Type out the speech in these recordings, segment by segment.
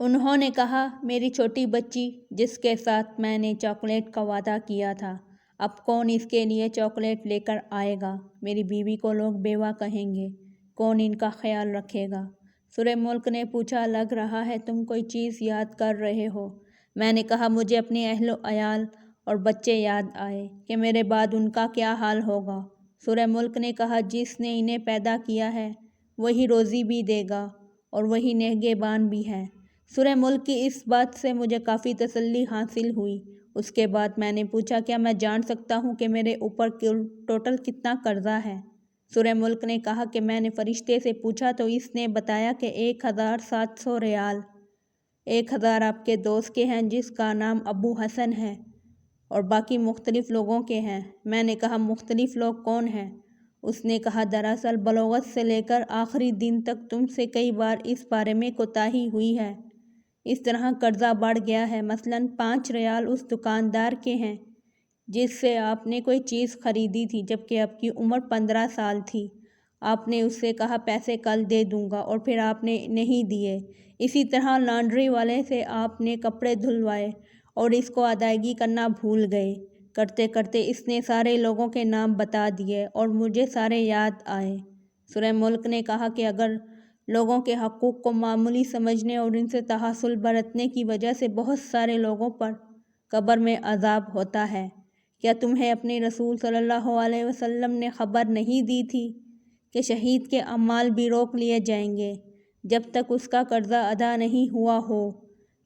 انہوں نے کہا، میری چھوٹی بچی جس کے ساتھ میں نے چاکلیٹ کا وعدہ کیا تھا، اب کون اس کے لیے چاکلیٹ لے کر آئے گا؟ میری بیوی کو لوگ بیوہ کہیں گے، کون ان کا خیال رکھے گا؟ سورہ ملک نے پوچھا، لگ رہا ہے تم کوئی چیز یاد کر رہے ہو۔ میں نے کہا، مجھے اپنے اہل و عیال اور بچے یاد آئے کہ میرے بعد ان کا کیا حال ہوگا۔ سورہ ملک نے کہا، جس نے انہیں پیدا کیا ہے وہی روزی بھی دے گا اور وہی نگہبان بھی ہے۔ سورہ ملک کی اس بات سے مجھے کافی تسلی حاصل ہوئی۔ اس کے بعد میں نے پوچھا، کیا میں جان سکتا ہوں کہ میرے اوپر ٹوٹل کتنا قرضہ ہے؟ سورہ ملک نے کہا کہ میں نے فرشتے سے پوچھا تو اس نے بتایا کہ 1700 ریال۔ 1000 آپ کے دوست کے ہیں جس کا نام ابو حسن ہے اور باقی مختلف لوگوں کے ہیں۔ میں نے کہا، مختلف لوگ کون ہیں؟ اس نے کہا، دراصل بلوغت سے لے کر آخری دن تک تم سے کئی بار اس بارے میں کوتاہی ہوئی ہے، اس طرح قرضہ بڑھ گیا ہے۔ مثلاً 5 ریال اس دکاندار کے ہیں جس سے آپ نے کوئی چیز خریدی تھی جبکہ آپ کی عمر 15 سال تھی۔ آپ نے اس سے کہا پیسے کل دے دوں گا اور پھر آپ نے نہیں دیے۔ اسی طرح لانڈری والے سے آپ نے کپڑے دھلوائے اور اس کو ادائیگی کرنا بھول گئے۔ کرتے کرتے اس نے سارے لوگوں کے نام بتا دیے اور مجھے سارے یاد آئے۔ سورہ ملک نے کہا کہ اگر لوگوں کے حقوق کو معمولی سمجھنے اور ان سے تحصل برتنے کی وجہ سے بہت سارے لوگوں پر قبر میں عذاب ہوتا ہے، کیا تمہیں اپنے رسول صلی اللہ علیہ وسلم نے خبر نہیں دی تھی کہ شہید کے اعمال بھی روک لیے جائیں گے جب تک اس کا قرضہ ادا نہیں ہوا ہو؟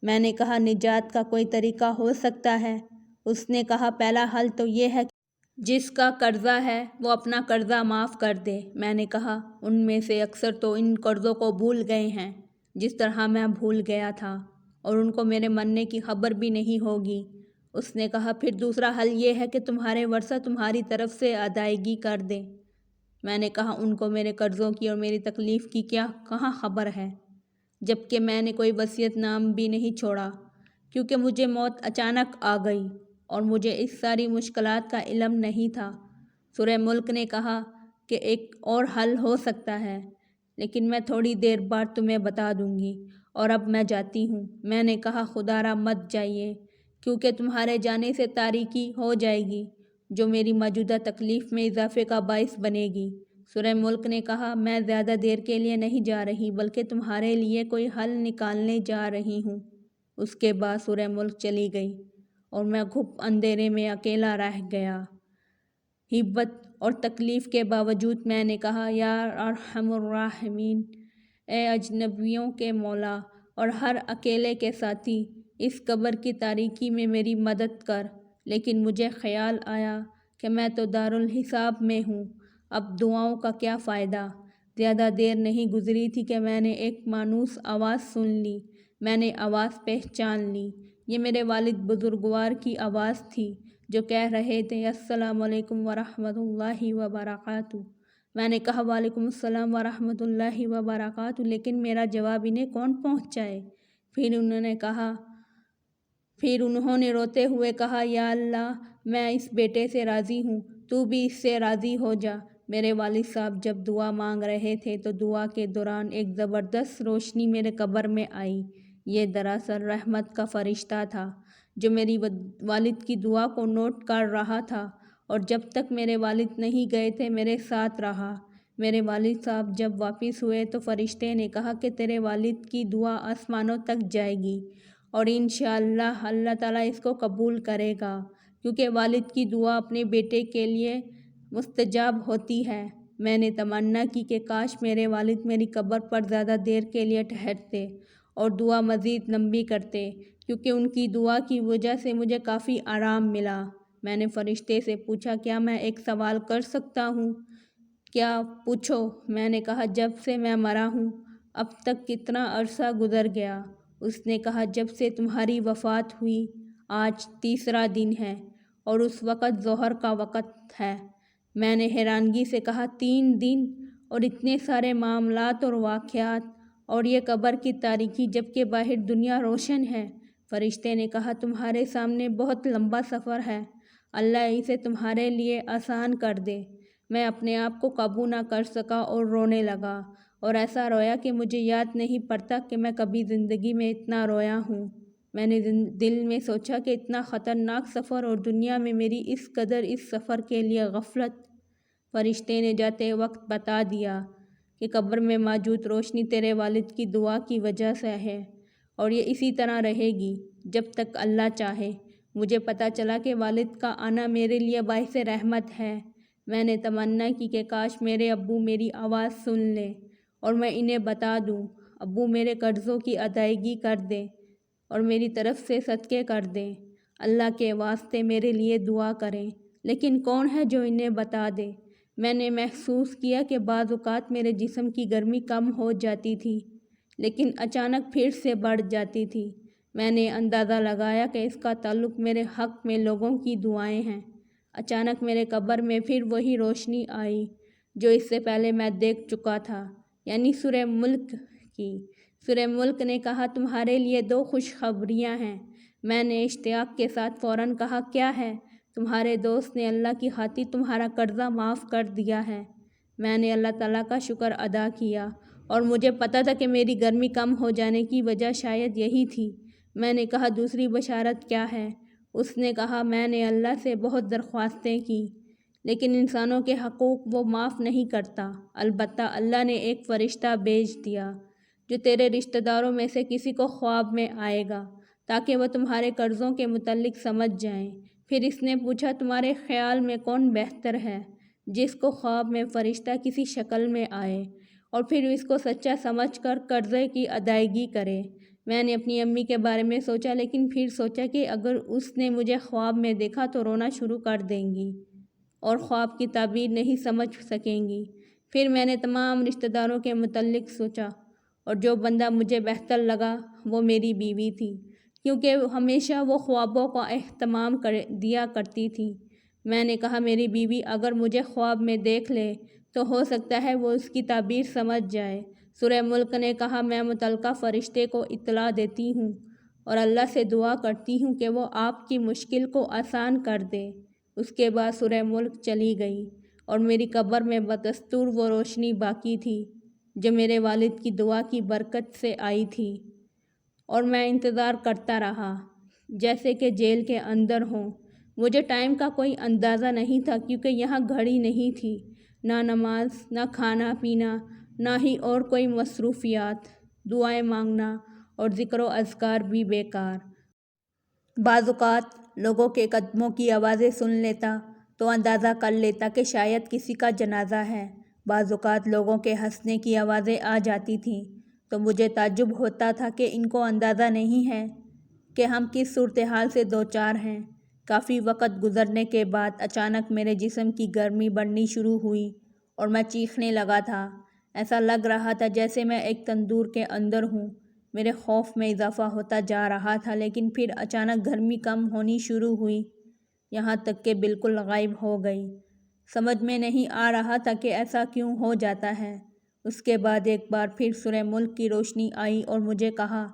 میں نے کہا، نجات کا کوئی طریقہ ہو سکتا ہے؟ اس نے کہا، پہلا حل تو یہ ہے کہ جس کا قرضہ ہے وہ اپنا قرضہ معاف کر دے۔ میں نے کہا، ان میں سے اکثر تو ان قرضوں کو بھول گئے ہیں جس طرح میں بھول گیا تھا، اور ان کو میرے مرنے کی خبر بھی نہیں ہوگی۔ اس نے کہا، پھر دوسرا حل یہ ہے کہ تمہارے ورثہ تمہاری طرف سے ادائیگی کر دیں۔ میں نے کہا، ان کو میرے قرضوں کی اور میری تکلیف کی کہاں خبر ہے، جبکہ میں نے کوئی وصیت نام بھی نہیں چھوڑا، کیونکہ مجھے موت اچانک آ گئی اور مجھے اس ساری مشکلات کا علم نہیں تھا۔ سورہ ملک نے کہا کہ ایک اور حل ہو سکتا ہے، لیکن میں تھوڑی دیر بعد تمہیں بتا دوں گی، اور اب میں جاتی ہوں۔ میں نے کہا، خدا را مت جائیے، کیونکہ تمہارے جانے سے تاریکی ہو جائے گی جو میری موجودہ تکلیف میں اضافے کا باعث بنے گی۔ سورہ ملک نے کہا، میں زیادہ دیر کے لیے نہیں جا رہی بلکہ تمہارے لیے کوئی حل نکالنے جا رہی ہوں۔ اس کے بعد سورہ ملک چلی گئی اور میں گھپ اندھیرے میں اکیلا رہ گیا۔ ہیبت اور تکلیف کے باوجود میں نے کہا، یا ارحم الراحمین، اے اجنبیوں کے مولا اور ہر اکیلے کے ساتھی، اس قبر کی تاریکی میں میری مدد کر۔ لیکن مجھے خیال آیا کہ میں تو دارالحساب میں ہوں، اب دعاؤں کا کیا فائدہ؟ زیادہ دیر نہیں گزری تھی کہ میں نے ایک مانوس آواز سن لی۔ میں نے آواز پہچان لی، یہ میرے والد بزرگوار کی آواز تھی جو کہہ رہے تھے، السلام علیکم ورحمۃ اللہ وبرکاتہ۔ میں نے کہا، وعلیکم السلام ورحمۃ اللہ وبرکاتہ، لیکن میرا جواب انہیں کون پہنچائے؟ پھر انہوں نے روتے ہوئے کہا، یا اللہ، میں اس بیٹے سے راضی ہوں، تو بھی اس سے راضی ہو جا۔ میرے والد صاحب جب دعا مانگ رہے تھے تو دعا کے دوران ایک زبردست روشنی میرے قبر میں آئی۔ یہ دراصل رحمت کا فرشتہ تھا جو میری والد کی دعا کو نوٹ کر رہا تھا اور جب تک میرے والد نہیں گئے تھے میرے ساتھ رہا۔ میرے والد صاحب جب واپس ہوئے تو فرشتے نے کہا کہ تیرے والد کی دعا آسمانوں تک جائے گی اور انشاءاللہ اللہ تعالیٰ اس کو قبول کرے گا، کیونکہ والد کی دعا اپنے بیٹے کے لیے مستجاب ہوتی ہے۔ میں نے تمنا کی کہ کاش میرے والد میری قبر پر زیادہ دیر کے لیے ٹھہرتے اور دعا مزید لمبی کرتے، کیونکہ ان کی دعا کی وجہ سے مجھے کافی آرام ملا۔ میں نے فرشتے سے پوچھا، کیا میں ایک سوال کر سکتا ہوں؟ کیا؟ پوچھو۔ میں نے کہا، جب سے میں مرا ہوں اب تک کتنا عرصہ گزر گیا؟ اس نے کہا، جب سے تمہاری وفات ہوئی آج تیسرا دن ہے اور اس وقت ظہر کا وقت ہے۔ میں نے حیرانگی سے کہا، 3 دن اور اتنے سارے معاملات اور واقعات اور یہ قبر کی تاریکی جبکہ باہر دنیا روشن ہے؟ فرشتے نے کہا، تمہارے سامنے بہت لمبا سفر ہے، اللہ اسے تمہارے لیے آسان کر دے۔ میں اپنے آپ کو قابو نہ کر سکا اور رونے لگا اور ایسا رویا کہ مجھے یاد نہیں پڑتا کہ میں کبھی زندگی میں اتنا رویا ہوں۔ میں نے دل میں سوچا کہ اتنا خطرناک سفر اور دنیا میں میری اس قدر اس سفر کے لیے غفلت۔ فرشتے نے جاتے وقت بتا دیا کہ قبر میں موجود روشنی تیرے والد کی دعا کی وجہ سے ہے اور یہ اسی طرح رہے گی جب تک اللہ چاہے۔ مجھے پتہ چلا کہ والد کا آنا میرے لیے باعث رحمت ہے۔ میں نے تمنا کی کہ کاش میرے ابو میری آواز سن لیں اور میں انہیں بتا دوں۔ ابو میرے قرضوں کی ادائیگی کر دیں اور میری طرف سے صدقے کر دیں۔ اللہ کے واسطے میرے لیے دعا کریں۔ لیکن کون ہے جو انہیں بتا دے؟ میں نے محسوس کیا کہ بعض اوقات میرے جسم کی گرمی کم ہو جاتی تھی لیکن اچانک پھر سے بڑھ جاتی تھی۔ میں نے اندازہ لگایا کہ اس کا تعلق میرے حق میں لوگوں کی دعائیں ہیں۔ اچانک میرے قبر میں پھر وہی روشنی آئی جو اس سے پہلے میں دیکھ چکا تھا، یعنی سورہ ملک کی۔ سورہ ملک نے کہا تمہارے لیے 2 خوشخبریاں ہیں۔ میں نے اشتیاق کے ساتھ فوراً کہا کیا ہے؟ تمہارے دوست نے اللہ کی خاطر تمہارا قرضہ معاف کر دیا ہے۔ میں نے اللہ تعالیٰ کا شکر ادا کیا اور مجھے پتہ تھا کہ میری گرمی کم ہو جانے کی وجہ شاید یہی تھی۔ میں نے کہا دوسری بشارت کیا ہے؟ اس نے کہا میں نے اللہ سے بہت درخواستیں کی لیکن انسانوں کے حقوق وہ معاف نہیں کرتا۔ البتہ اللہ نے ایک فرشتہ بھیج دیا جو تیرے رشتہ داروں میں سے کسی کو خواب میں آئے گا تاکہ وہ تمہارے قرضوں کے متعلق سمجھ جائیں۔ پھر اس نے پوچھا تمہارے خیال میں کون بہتر ہے، جس کو خواب میں فرشتہ کسی شکل میں آئے اور پھر اس کو سچا سمجھ کر قرضے کی ادائیگی کرے۔ میں نے اپنی امی کے بارے میں سوچا لیکن پھر سوچا کہ اگر اس نے مجھے خواب میں دیکھا تو رونا شروع کر دیں گی اور خواب کی تعبیر نہیں سمجھ سکیں گی۔ پھر میں نے تمام رشتہ داروں کے متعلق سوچا اور جو بندہ مجھے بہتر لگا وہ میری بیوی تھی کیونکہ ہمیشہ وہ خوابوں کا اہتمام دیا کرتی تھی۔ میں نے کہا میری بیوی اگر مجھے خواب میں دیکھ لے تو ہو سکتا ہے وہ اس کی تعبیر سمجھ جائے۔ سورہ ملک نے کہا میں متعلقہ فرشتے کو اطلاع دیتی ہوں اور اللہ سے دعا کرتی ہوں کہ وہ آپ کی مشکل کو آسان کر دے۔ اس کے بعد سورہ ملک چلی گئی اور میری قبر میں بدستور وہ روشنی باقی تھی جو میرے والد کی دعا کی برکت سے آئی تھی اور میں انتظار کرتا رہا جیسے کہ جیل کے اندر ہوں۔ مجھے ٹائم کا کوئی اندازہ نہیں تھا کیونکہ یہاں گھڑی نہیں تھی، نہ نماز، نہ کھانا پینا، نہ ہی اور کوئی مصروفیات۔ دعائیں مانگنا اور ذکر و اذکار بھی بیکار۔ بعض اوقات لوگوں کے قدموں کی آوازیں سن لیتا تو اندازہ کر لیتا کہ شاید کسی کا جنازہ ہے۔ بعض اوقات لوگوں کے ہنسنے کی آوازیں آ جاتی تھیں تو مجھے تعجب ہوتا تھا کہ ان کو اندازہ نہیں ہے کہ ہم کس صورتحال سے دوچار ہیں۔ کافی وقت گزرنے کے بعد اچانک میرے جسم کی گرمی بڑھنی شروع ہوئی اور میں چیخنے لگا تھا۔ ایسا لگ رہا تھا جیسے میں ایک تندور کے اندر ہوں۔ میرے خوف میں اضافہ ہوتا جا رہا تھا لیکن پھر اچانک گرمی کم ہونی شروع ہوئی یہاں تک کہ بالکل غائب ہو گئی۔ سمجھ میں نہیں آ رہا تھا کہ ایسا کیوں ہو جاتا ہے۔ اس کے بعد ایک بار پھر سورہ ملک کی روشنی آئی اور مجھے کہا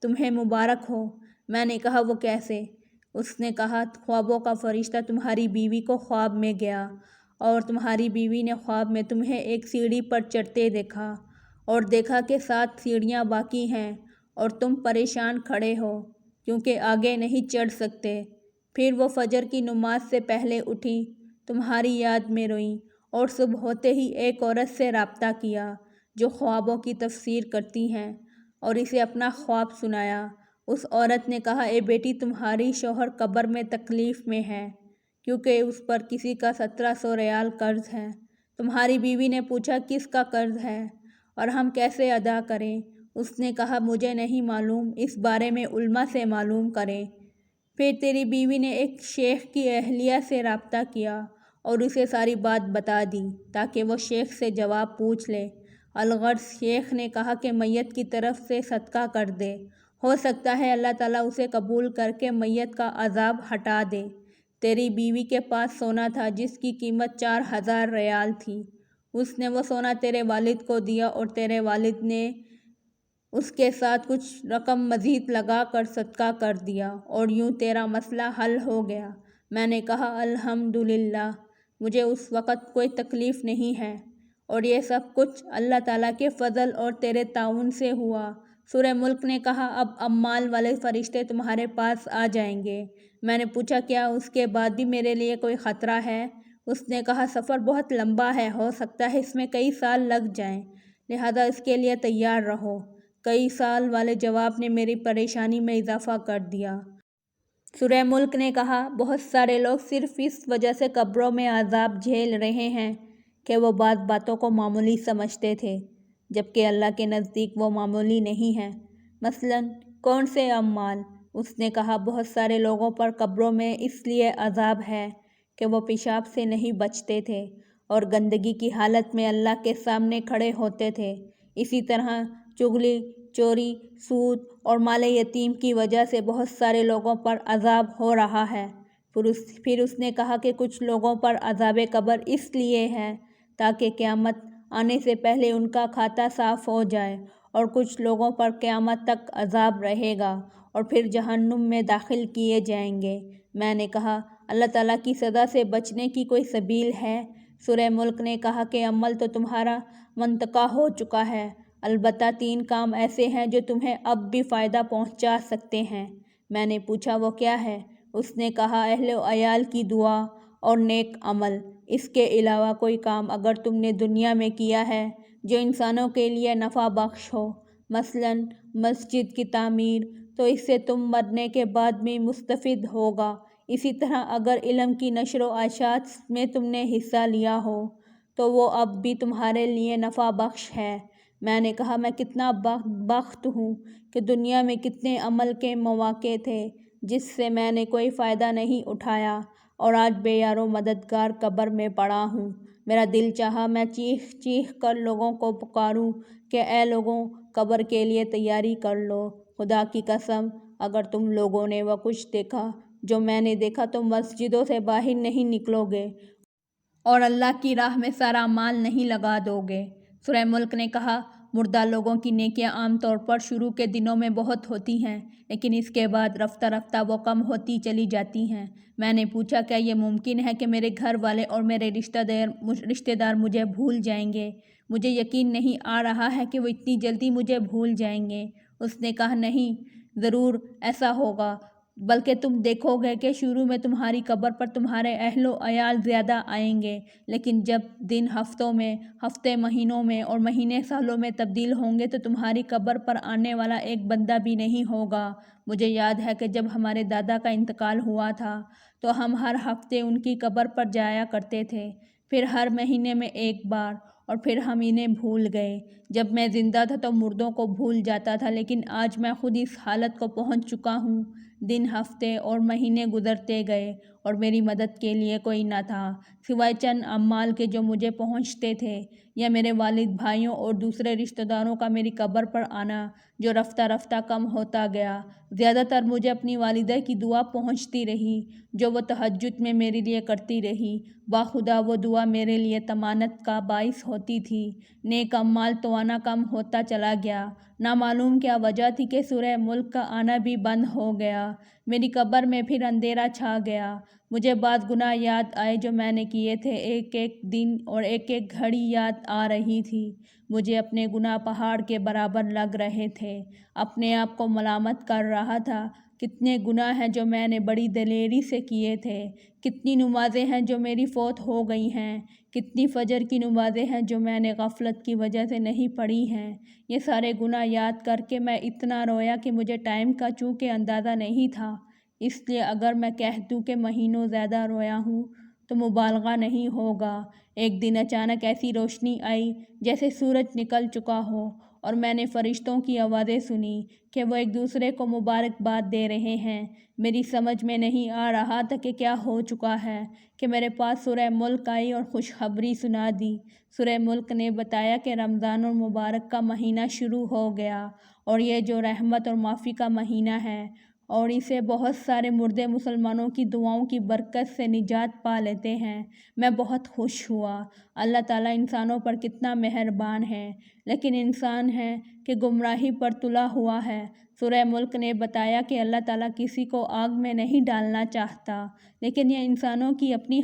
تمہیں مبارک ہو۔ میں نے کہا وہ کیسے؟ اس نے کہا خوابوں کا فرشتہ تمہاری بیوی کو خواب میں گیا اور تمہاری بیوی نے خواب میں تمہیں ایک سیڑھی پر چڑھتے دیکھا اور دیکھا کہ 7 سیڑھیاں باقی ہیں اور تم پریشان کھڑے ہو کیونکہ آگے نہیں چڑھ سکتے۔ پھر وہ فجر کی نماز سے پہلے اٹھی، تمہاری یاد میں روئیں اور صبح ہوتے ہی ایک عورت سے رابطہ کیا جو خوابوں کی تفسیر کرتی ہیں اور اسے اپنا خواب سنایا۔ اس عورت نے کہا اے بیٹی تمہاری شوہر قبر میں تکلیف میں ہے کیونکہ اس پر کسی کا 1700 ریال قرض ہے۔ تمہاری بیوی نے پوچھا کس کا قرض ہے اور ہم کیسے ادا کریں؟ اس نے کہا مجھے نہیں معلوم، اس بارے میں علماء سے معلوم کریں۔ پھر تیری بیوی نے ایک شیخ کی اہلیہ سے رابطہ کیا اور اسے ساری بات بتا دی تاکہ وہ شیخ سے جواب پوچھ لے۔ الغرض شیخ نے کہا کہ میت کی طرف سے صدقہ کر دے، ہو سکتا ہے اللہ تعالیٰ اسے قبول کر کے میت کا عذاب ہٹا دے۔ تیری بیوی کے پاس سونا تھا جس کی قیمت 4000 ریال تھی۔ اس نے وہ سونا تیرے والد کو دیا اور تیرے والد نے اس کے ساتھ کچھ رقم مزید لگا کر صدقہ کر دیا اور یوں تیرا مسئلہ حل ہو گیا۔ میں نے کہا الحمدللہ، مجھے اس وقت کوئی تکلیف نہیں ہے اور یہ سب کچھ اللہ تعالیٰ کے فضل اور تیرے تعاون سے ہوا۔ سورہ ملک نے کہا اب اعمال والے فرشتے تمہارے پاس آ جائیں گے۔ میں نے پوچھا کیا اس کے بعد بھی میرے لیے کوئی خطرہ ہے؟ اس نے کہا سفر بہت لمبا ہے، ہو سکتا ہے اس میں کئی سال لگ جائیں، لہذا اس کے لیے تیار رہو۔ کئی سال والے جواب نے میری پریشانی میں اضافہ کر دیا۔ سورہ ملک نے کہا بہت سارے لوگ صرف اس وجہ سے قبروں میں عذاب جھیل رہے ہیں کہ وہ بعض باتوں کو معمولی سمجھتے تھے، جبکہ اللہ کے نزدیک وہ معمولی نہیں ہیں۔ مثلاً کون سے اعمال؟ اس نے کہا بہت سارے لوگوں پر قبروں میں اس لیے عذاب ہے کہ وہ پیشاب سے نہیں بچتے تھے اور گندگی کی حالت میں اللہ کے سامنے کھڑے ہوتے تھے۔ اسی طرح چغلی، چوری، سود اور مال یتیم کی وجہ سے بہت سارے لوگوں پر عذاب ہو رہا ہے۔ پھر اس نے کہا کہ کچھ لوگوں پر عذاب قبر اس لیے ہے تاکہ قیامت آنے سے پہلے ان کا کھاتہ صاف ہو جائے، اور کچھ لوگوں پر قیامت تک عذاب رہے گا اور پھر جہنم میں داخل کیے جائیں گے۔ میں نے کہا اللہ تعالیٰ کی سزا سے بچنے کی کوئی سبیل ہے؟ سورہ ملک نے کہا کہ عمل تو تمہارا منتقی ہو چکا ہے، البتہ 3 کام ایسے ہیں جو تمہیں اب بھی فائدہ پہنچا سکتے ہیں۔ میں نے پوچھا وہ کیا ہے؟ اس نے کہا اہل و عیال کی دعا اور نیک عمل۔ اس کے علاوہ کوئی کام اگر تم نے دنیا میں کیا ہے جو انسانوں کے لیے نفع بخش ہو، مثلاً مسجد کی تعمیر، تو اس سے تم مرنے کے بعد بھی مستفید ہوگا۔ اسی طرح اگر علم کی نشر و اشاعت میں تم نے حصہ لیا ہو تو وہ اب بھی تمہارے لیے نفع بخش ہے۔ میں نے کہا میں کتنا بدبخت ہوں کہ دنیا میں کتنے عمل کے مواقع تھے جس سے میں نے کوئی فائدہ نہیں اٹھایا، اور آج بے یار و مددگار قبر میں پڑا ہوں۔ میرا دل چاہا میں چیخ چیخ کر لوگوں کو پکاروں کہ اے لوگوں، قبر کے لیے تیاری کر لو۔ خدا کی قسم اگر تم لوگوں نے وہ کچھ دیکھا جو میں نے دیکھا تو مسجدوں سے باہر نہیں نکلو گے اور اللہ کی راہ میں سارا مال نہیں لگا دو گے۔ سورہ ملک نے کہا مردہ لوگوں کی نیکیاں عام طور پر شروع کے دنوں میں بہت ہوتی ہیں، لیکن اس کے بعد رفتہ رفتہ وہ کم ہوتی چلی جاتی ہیں۔ میں نے پوچھا کیا یہ ممکن ہے کہ میرے گھر والے اور میرے رشتہ دار مجھے بھول جائیں گے؟ مجھے یقین نہیں آ رہا ہے کہ وہ اتنی جلدی مجھے بھول جائیں گے۔ اس نے کہا نہیں، ضرور ایسا ہوگا، بلکہ تم دیکھو گے کہ شروع میں تمہاری قبر پر تمہارے اہل و عیال زیادہ آئیں گے، لیکن جب دن ہفتوں میں، ہفتے مہینوں میں اور مہینے سالوں میں تبدیل ہوں گے تو تمہاری قبر پر آنے والا ایک بندہ بھی نہیں ہوگا۔ مجھے یاد ہے کہ جب ہمارے دادا کا انتقال ہوا تھا تو ہم ہر ہفتے ان کی قبر پر جایا کرتے تھے، پھر ہر مہینے میں ایک بار، اور پھر ہم انہیں بھول گئے۔ جب میں زندہ تھا تو مردوں کو بھول جاتا تھا، لیکن آج میں خود اس حالت کو پہنچ چکا ہوں۔ دن، ہفتے اور مہینے گزرتے گئے اور میری مدد کے لیے کوئی نہ تھا سوائے چند اعمال کے جو مجھے پہنچتے تھے، یا میرے والد، بھائیوں اور دوسرے رشتہ داروں کا میری قبر پر آنا جو رفتہ رفتہ کم ہوتا گیا۔ زیادہ تر مجھے اپنی والدہ کی دعا پہنچتی رہی جو وہ تہجد میں میرے لیے کرتی رہی۔ باخدا وہ دعا میرے لیے طمانت کا باعث ہوتی تھی۔ نیک اعمال تو آنا کم ہوتا چلا گیا۔ نامعلوم کیا وجہ تھی کہ سورہ ملک کا آنا بھی بند ہو گیا۔ میری قبر میں پھر اندھیرا چھا گیا۔ مجھے بعض گناہ یاد آئے جو میں نے کیے تھے، ایک ایک دن اور ایک ایک گھڑی یاد آ رہی تھی۔ مجھے اپنے گناہ پہاڑ کے برابر لگ رہے تھے۔ اپنے آپ کو ملامت کر رہا تھا، کتنے گناہ ہیں جو میں نے بڑی دلیری سے کیے تھے، کتنی نمازیں ہیں جو میری فوت ہو گئی ہیں، کتنی فجر کی نمازیں ہیں جو میں نے غفلت کی وجہ سے نہیں پڑھی ہیں۔ یہ سارے گناہ یاد کر کے میں اتنا رویا کہ مجھے ٹائم کا چونکہ اندازہ نہیں تھا، اس لیے اگر میں کہہ دوں کہ مہینوں زیادہ رویا ہوں تو مبالغہ نہیں ہوگا۔ ایک دن اچانک ایسی روشنی آئی جیسے سورج نکل چکا ہو، اور میں نے فرشتوں کی آوازیں سنی کہ وہ ایک دوسرے کو مبارکباد دے رہے ہیں۔ میری سمجھ میں نہیں آ رہا تھا کہ کیا ہو چکا ہے کہ میرے پاس سورہ ملک آئی اور خوشخبری سنا دی۔ سورہ ملک نے بتایا کہ رمضان المبارک کا مہینہ شروع ہو گیا، اور یہ جو رحمت اور معافی کا مہینہ ہے، اور اسے بہت سارے مردے مسلمانوں کی دعاؤں کی برکت سے نجات پا لیتے ہیں۔ میں بہت خوش ہوا۔ اللہ تعالیٰ انسانوں پر کتنا مہربان ہے، لیکن انسان ہے کہ گمراہی پر تلا ہوا ہے۔ سورہ ملک نے بتایا کہ اللہ تعالیٰ کسی کو آگ میں نہیں ڈالنا چاہتا، لیکن یہ انسانوں کی اپنی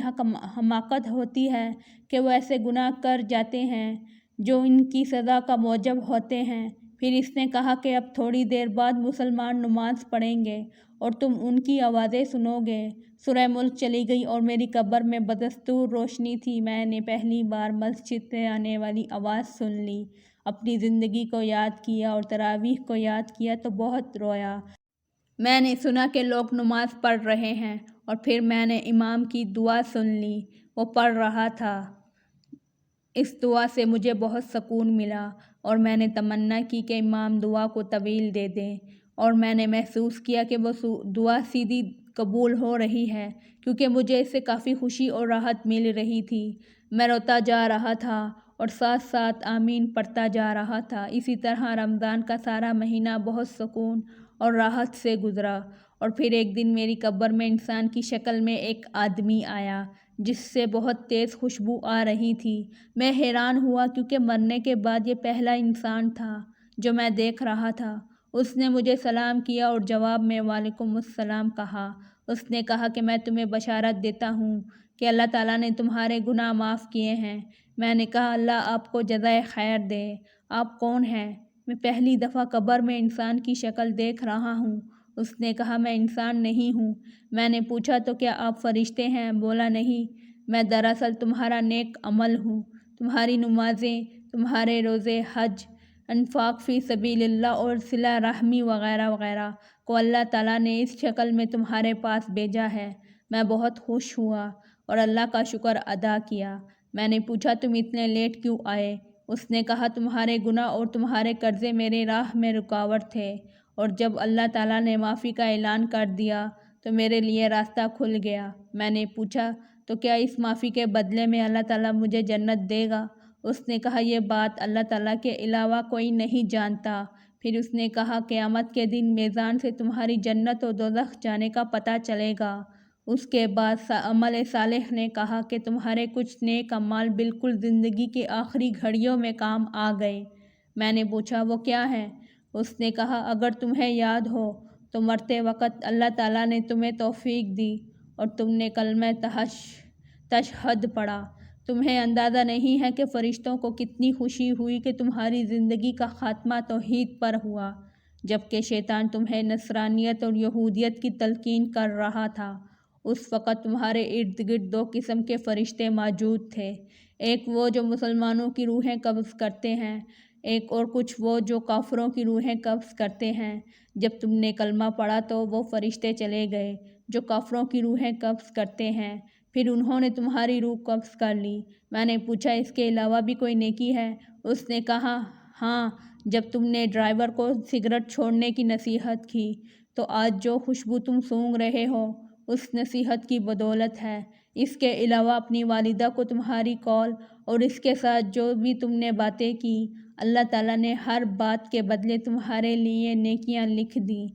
حماقت ہوتی ہے کہ وہ ایسے گناہ کر جاتے ہیں جو ان کی سزا کا موجب ہوتے ہیں۔ پھر اس نے کہا کہ اب تھوڑی دیر بعد مسلمان نماز پڑھیں گے اور تم ان کی آوازیں سنو گے۔ سورہ ملک چلی گئی اور میری قبر میں بدستور روشنی تھی۔ میں نے پہلی بار مسجد سے آنے والی آواز سن لی، اپنی زندگی کو یاد کیا اور تراویح کو یاد کیا تو بہت رویا۔ میں نے سنا کہ لوگ نماز پڑھ رہے ہیں اور پھر میں نے امام کی دعا سن لی، وہ پڑھ رہا تھا۔ اس دعا سے مجھے بہت سکون ملا اور میں نے تمنا کی کہ امام دعا کو طویل دے دیں، اور میں نے محسوس کیا کہ وہ دعا سیدھی قبول ہو رہی ہے، کیونکہ مجھے اس سے کافی خوشی اور راحت مل رہی تھی۔ میں روتا جا رہا تھا اور ساتھ ساتھ آمین پڑھتا جا رہا تھا۔ اسی طرح رمضان کا سارا مہینہ بہت سکون اور راحت سے گزرا، اور پھر ایک دن میری قبر میں انسان کی شکل میں ایک آدمی آیا جس سے بہت تیز خوشبو آ رہی تھی۔ میں حیران ہوا کیونکہ مرنے کے بعد یہ پہلا انسان تھا جو میں دیکھ رہا تھا۔ اس نے مجھے سلام کیا اور جواب میں وعلیکم السلام کہا۔ اس نے کہا کہ میں تمہیں بشارت دیتا ہوں کہ اللہ تعالیٰ نے تمہارے گناہ معاف کیے ہیں۔ میں نے کہا اللہ آپ کو جزائے خیر دے۔ آپ کون ہیں؟ میں پہلی دفعہ قبر میں انسان کی شکل دیکھ رہا ہوں۔ اس نے کہا میں انسان نہیں ہوں۔ میں نے پوچھا تو کیا آپ فرشتے ہیں؟ بولا نہیں، میں دراصل تمہارا نیک عمل ہوں۔ تمہاری نمازیں، تمہارے روزے، حج، انفاق فی سبیل اللہ اور صلہ رحمی وغیرہ وغیرہ کو اللہ تعالیٰ نے اس شکل میں تمہارے پاس بھیجا ہے۔ میں بہت خوش ہوا اور اللہ کا شکر ادا کیا۔ میں نے پوچھا تم اتنے لیٹ کیوں آئے؟ اس نے کہا تمہارے گناہ اور تمہارے قرضے میرے راہ میں رکاوٹ تھے، اور جب اللہ تعالیٰ نے معافی کا اعلان کر دیا تو میرے لیے راستہ کھل گیا۔ میں نے پوچھا تو کیا اس معافی کے بدلے میں اللہ تعالیٰ مجھے جنت دے گا؟ اس نے کہا یہ بات اللہ تعالیٰ کے علاوہ کوئی نہیں جانتا۔ پھر اس نے کہا قیامت کے دن میزان سے تمہاری جنت و دوزخ جانے کا پتہ چلے گا۔ اس کے بعد عمل صالح نے کہا کہ تمہارے کچھ نیک اعمال بالکل زندگی کے آخری گھڑیوں میں کام آ گئے۔ میں نے پوچھا وہ کیا ہے؟ اس نے کہا اگر تمہیں یاد ہو تو مرتے وقت اللہ تعالیٰ نے تمہیں توفیق دی اور تم نے کلمہ تشہد پڑھا۔ تمہیں اندازہ نہیں ہے کہ فرشتوں کو کتنی خوشی ہوئی کہ تمہاری زندگی کا خاتمہ توحید پر ہوا، جبکہ شیطان تمہیں نصرانیت اور یہودیت کی تلقین کر رہا تھا۔ اس وقت تمہارے ارد گرد دو قسم کے فرشتے موجود تھے، ایک وہ جو مسلمانوں کی روحیں قبض کرتے ہیں، ایک اور کچھ وہ جو کافروں کی روحیں قبض کرتے ہیں۔ جب تم نے کلمہ پڑھا تو وہ فرشتے چلے گئے جو کافروں کی روحیں قبض کرتے ہیں، پھر انہوں نے تمہاری روح قبض کر لی۔ میں نے پوچھا اس کے علاوہ بھی کوئی نیکی ہے؟ اس نے کہا ہاں، جب تم نے ڈرائیور کو سگریٹ چھوڑنے کی نصیحت کی تو آج جو خوشبو تم سونگھ رہے ہو اس نصیحت کی بدولت ہے۔ اس کے علاوہ اپنی والدہ کو تمہاری کال اور اس کے ساتھ جو بھی تم نے باتیں کی، اللہ تعالیٰ نے ہر بات کے بدلے تمہارے لیے نیکیاں لکھ دیں۔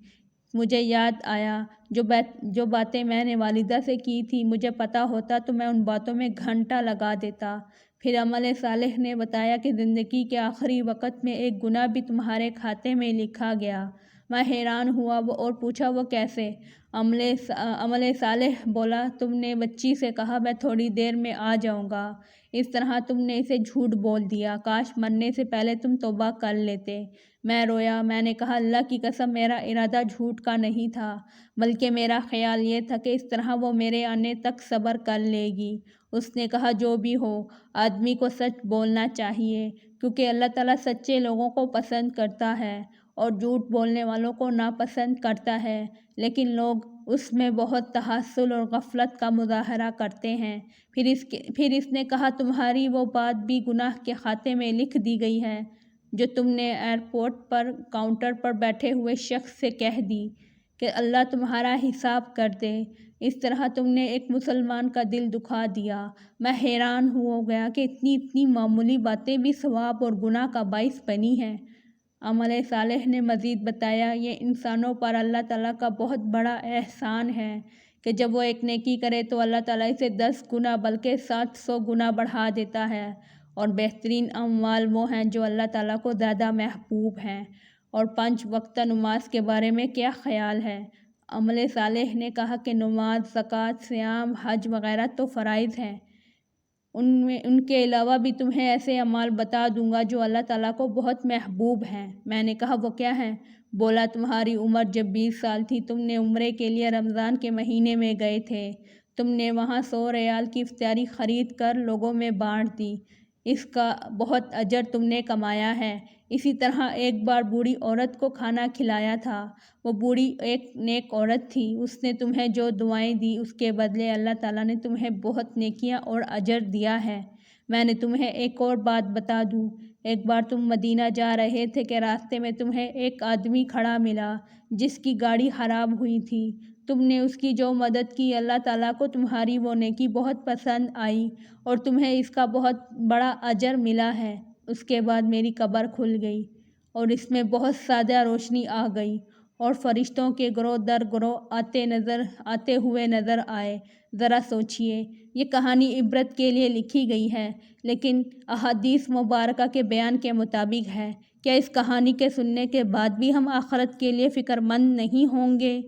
مجھے یاد آیا جو باتیں میں نے والدہ سے کی تھی، مجھے پتہ ہوتا تو میں ان باتوں میں گھنٹہ لگا دیتا۔ پھر عمل صالح نے بتایا کہ زندگی کے آخری وقت میں ایک گناہ بھی تمہارے کھاتے میں لکھا گیا۔ میں حیران ہوا اور پوچھا وہ کیسے؟ عمل صالح بولا تم نے بچی سے کہا میں تھوڑی دیر میں آ جاؤں گا، اس طرح تم نے اسے جھوٹ بول دیا، کاش مرنے سے پہلے تم توبہ کر لیتے۔ میں رویا۔ میں نے کہا اللہ کی قسم میرا ارادہ جھوٹ کا نہیں تھا، بلکہ میرا خیال یہ تھا کہ اس طرح وہ میرے آنے تک صبر کر لے گی۔ اس نے کہا جو بھی ہو، آدمی کو سچ بولنا چاہیے کیونکہ اللہ تعالیٰ سچے لوگوں کو پسند کرتا ہے اور جھوٹ بولنے والوں کو ناپسند کرتا ہے، لیکن لوگ اس میں بہت تحصل اور غفلت کا مظاہرہ کرتے ہیں۔ پھر اس نے کہا تمہاری وہ بات بھی گناہ کے کھاتے میں لکھ دی گئی ہے جو تم نے ایئرپورٹ پر کاؤنٹر پر بیٹھے ہوئے شخص سے کہہ دی کہ اللہ تمہارا حساب کر دے۔ اس طرح تم نے ایک مسلمان کا دل دکھا دیا۔ میں حیران ہو گیا کہ اتنی معمولی باتیں بھی ثواب اور گناہ کا باعث بنی ہیں۔ عمل صالح نے مزید بتایا، یہ انسانوں پر اللہ تعالیٰ کا بہت بڑا احسان ہے کہ جب وہ ایک نیکی کرے تو اللہ تعالیٰ اسے 10 گنا بلکہ 700 گنا بڑھا دیتا ہے، اور بہترین اعمال وہ ہیں جو اللہ تعالیٰ کو زیادہ محبوب ہیں۔ اور 5 وقتہ نماز کے بارے میں کیا خیال ہے؟ عمل صالح نے کہا کہ نماز، زکوٰۃ، صیام، حج وغیرہ تو فرائض ہیں، ان کے علاوہ بھی تمہیں ایسے اعمال بتا دوں گا جو اللہ تعالیٰ کو بہت محبوب ہیں۔ میں نے کہا وہ کیا ہیں؟ بولا تمہاری عمر جب 20 سال تھی تم نے عمرے کے لیے رمضان کے مہینے میں گئے تھے، تم نے وہاں 100 ریال کی افطاری خرید کر لوگوں میں بانٹ دی، اس کا بہت اجر تم نے کمایا ہے۔ اسی طرح ایک بار بوڑھی عورت کو کھانا کھلایا تھا، وہ بوڑھی ایک نیک عورت تھی، اس نے تمہیں جو دعائیں دی اس کے بدلے اللہ تعالیٰ نے تمہیں بہت نیکیاں اور اجر دیا ہے۔ میں نے تمہیں ایک اور بات بتا دوں، ایک بار تم مدینہ جا رہے تھے کہ راستے میں تمہیں ایک آدمی کھڑا ملا جس کی گاڑی خراب ہوئی تھی، تم نے اس کی جو مدد کی اللہ تعالیٰ کو تمہاری وہ نیکی بہت پسند آئی اور تمہیں اس کا بہت بڑا اجر ملا ہے۔ اس کے بعد میری قبر کھل گئی اور اس میں بہت زیادہ روشنی آ گئی اور فرشتوں کے گروہ در گروہ آتے ہوئے نظر آئے۔ ذرا سوچئے، یہ کہانی عبرت کے لیے لکھی گئی ہے لیکن احادیث مبارکہ کے بیان کے مطابق ہے۔ کیا اس کہانی کے سننے کے بعد بھی ہم آخرت کے لیے فکر مند نہیں ہوں گے؟